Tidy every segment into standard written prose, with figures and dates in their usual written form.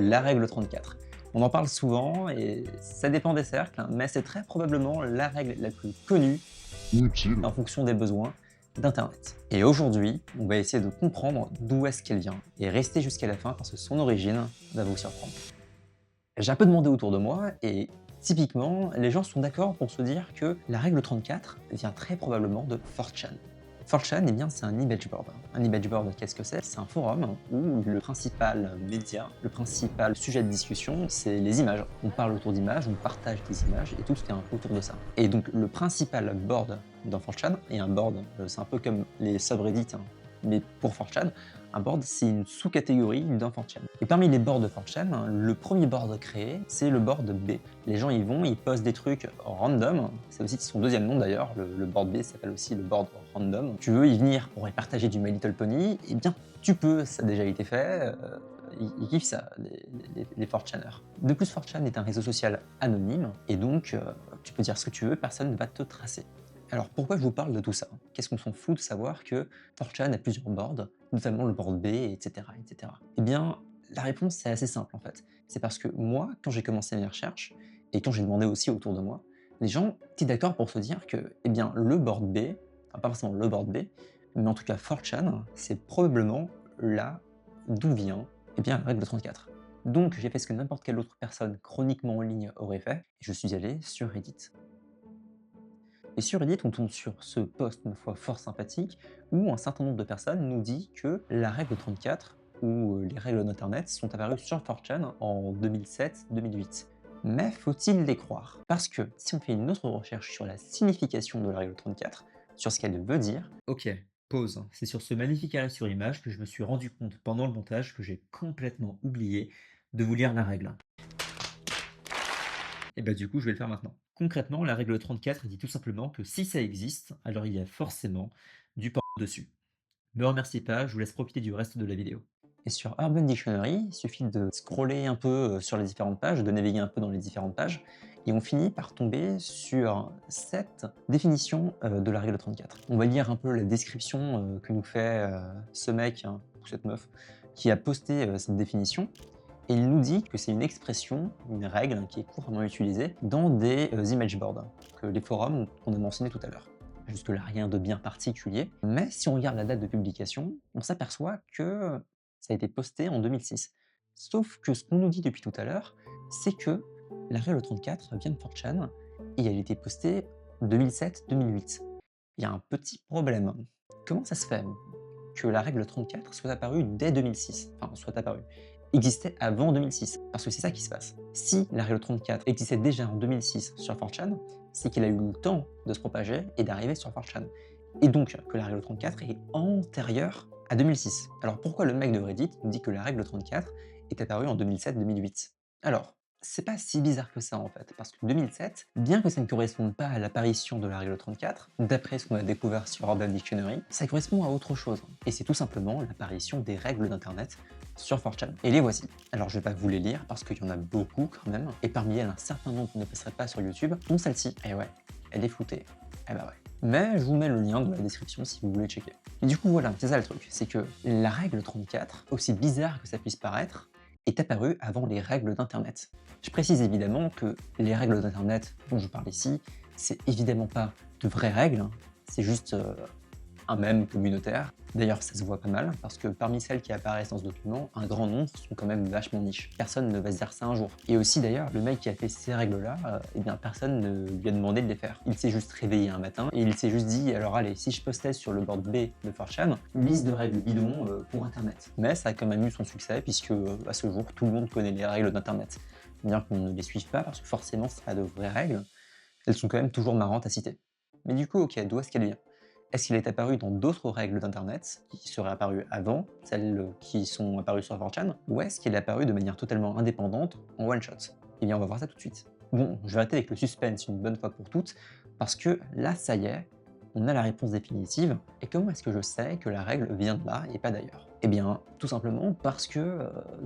la règle 34. On en parle souvent et ça dépend des cercles, hein, mais c'est très probablement la règle la plus connue Utile. en fonction des besoins d'Internet. Et aujourd'hui, on va essayer de comprendre d'où est-ce qu'elle vient et rester jusqu'à la fin parce que son origine va vous surprendre. J'ai un peu demandé autour de moi et typiquement, les gens sont d'accord pour se dire que la règle 34 vient très probablement de 4chan. 4chan, eh bien, c'est un image board. Un image board, qu'est-ce que c'est? C'est un forum où le principal média, le principal sujet de discussion, c'est les images. On parle autour d'images, on partage des images et tout ce qui est un peu autour de ça. Et donc, le principal board dans 4chan, et un board, c'est un peu comme les subreddits, hein, mais pour 4chan, un board, c'est une sous-catégorie d'un 4chan. Et parmi les boards de 4chan, le premier board créé, c'est le board B. Les gens y vont, ils postent des trucs random. C'est aussi son deuxième nom d'ailleurs. Le board B s'appelle aussi le board random. Tu veux y venir pour y partager du My Little Pony, eh bien tu peux, ça a déjà été fait. Ils kiffent ça, les 4chaners. De plus, 4chan est un réseau social anonyme, et donc tu peux dire ce que tu veux, personne ne va te tracer. Alors pourquoi je vous parle de tout ça? Qu'est-ce qu'on s'en fout de savoir que 4chan a plusieurs boards, notamment le board B, etc., etc. Eh bien, la réponse c'est assez simple en fait. C'est parce que moi, quand j'ai commencé mes recherches, et quand j'ai demandé aussi autour de moi, les gens étaient d'accord pour se dire que, eh bien, le board B, enfin pas forcément le board B, mais en tout cas 4chan, c'est probablement là d'où vient, eh bien, la règle 34. Donc j'ai fait ce que n'importe quelle autre personne chroniquement en ligne aurait fait, et je suis allé sur Reddit. Et sur Reddit, on tombe sur ce post, ma foi, fort sympathique, où un certain nombre de personnes nous dit que la règle 34, ou les règles d'Internet, sont apparues sur 4chan en 2007-2008. Mais faut-il les croire? Parce que si on fait une autre recherche sur la signification de la règle 34, sur ce qu'elle veut dire... Ok, pause. C'est sur ce magnifique arrêt sur image que je me suis rendu compte pendant le montage que j'ai complètement oublié de vous lire la règle. Et bah du coup, je vais le faire maintenant. Concrètement, la règle 34 dit tout simplement que si ça existe, alors il y a forcément du porno dessus. Me remerciez pas, je vous laisse profiter du reste de la vidéo. Et sur Urban Dictionary, il suffit de scroller un peu sur les différentes pages, de naviguer un peu dans les différentes pages, et on finit par tomber sur cette définition de la règle 34. On va lire un peu la description que nous fait ce mec, hein, ou cette meuf, qui a posté cette définition. Et il nous dit que c'est une expression, une règle hein, qui est couramment utilisée dans des image boards, que les forums qu'on a mentionnés tout à l'heure. Jusque-là, rien de bien particulier. Mais si on regarde la date de publication, on s'aperçoit que ça a été posté en 2006. Sauf que ce qu'on nous dit depuis tout à l'heure, c'est que la règle 34 vient de 4chan et elle a été postée 2007-2008. Il y a un petit problème. Comment ça se fait que la règle 34 soit apparue dès 2006, enfin soit apparue, existait avant 2006, parce que c'est ça qui se passe. Si la règle 34 existait déjà en 2006 sur 4chan, c'est qu'il a eu le temps de se propager et d'arriver sur 4chan. Et donc que la règle 34 est antérieure à 2006. Alors pourquoi le mec de Reddit nous dit que la règle 34 est apparue en 2007-2008? Alors, c'est pas si bizarre que ça en fait, parce que 2007, bien que ça ne corresponde pas à l'apparition de la règle 34, d'après ce qu'on a découvert sur Urban Dictionary, ça correspond à autre chose. Et c'est tout simplement l'apparition des règles d'internet sur 4chan. Et les voici. Alors je vais pas vous les lire parce qu'il y en a beaucoup quand même, et parmi elles un certain nombre ne passerait pas sur YouTube, dont celle-ci. Et ouais, elle est floutée. Eh bah ouais. Mais je vous mets le lien dans la description si vous voulez checker. Et du coup voilà, c'est ça le truc, c'est que la règle 34, aussi bizarre que ça puisse paraître, est apparue avant les règles d'Internet. Je précise évidemment que les règles d'Internet dont je parle ici, c'est évidemment pas de vraies règles, hein. C'est juste un mème communautaire. D'ailleurs, ça se voit pas mal, parce que parmi celles qui apparaissent dans ce document, un grand nombre sont quand même vachement niches. Personne ne va se dire ça un jour. Et aussi d'ailleurs, le mec qui a fait ces règles-là, eh bien personne ne lui a demandé de les faire. Il s'est juste réveillé un matin, et il s'est juste dit, alors allez, si je postais sur le board B de 4chan, une liste de règles bidons pour Internet. Mais ça a quand même eu son succès, puisque à ce jour, tout le monde connaît les règles d'Internet. Bien qu'on ne les suive pas, parce que forcément, c'est pas de vraies règles, elles sont quand même toujours marrantes à citer. Mais du coup, ok, d'où est-ce qu'elle vient? Est-ce qu'il est apparu dans d'autres règles d'Internet, qui seraient apparues avant, celles qui sont apparues sur 4chan, ou est-ce qu'il est apparu de manière totalement indépendante, en one-shot? Eh bien, on va voir ça tout de suite. Bon, je vais arrêter avec le suspense une bonne fois pour toutes, parce que là, ça y est, on a la réponse définitive, et comment est-ce que je sais que la règle vient de là et pas d'ailleurs? Eh bien, tout simplement parce que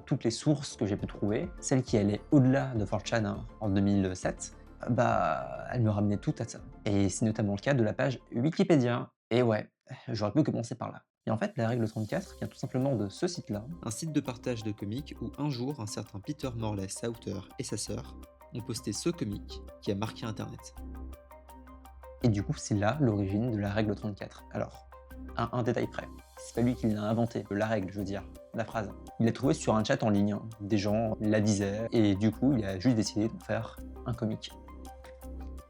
toutes les sources que j'ai pu trouver, celles qui allaient au-delà de 4chan hein, en 2007, bah, elles me ramenaient toutes à ça. Et c'est notamment le cas de la page Wikipédia. Et ouais, j'aurais pu commencer par là. Et en fait, la règle 34 vient tout simplement de ce site-là. Un site de partage de comics où un jour, un certain Peter Morley Sauter et sa sœur ont posté ce comic qui a marqué Internet. Et du coup, c'est là l'origine de la règle 34. Alors, à un détail près, c'est pas lui qui l'a inventé, la règle, je veux dire, la phrase. Il l'a trouvé sur un chat en ligne, des gens la disaient, et du coup, il a juste décidé d'en faire un comic.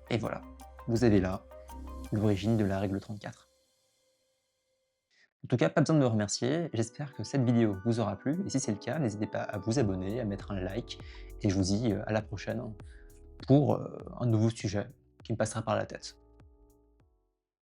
Et voilà, vous avez là l'origine de la règle 34. En tout cas, pas besoin de me remercier, j'espère que cette vidéo vous aura plu, et si c'est le cas, n'hésitez pas à vous abonner, à mettre un like, et je vous dis à la prochaine pour un nouveau sujet qui me passera par la tête.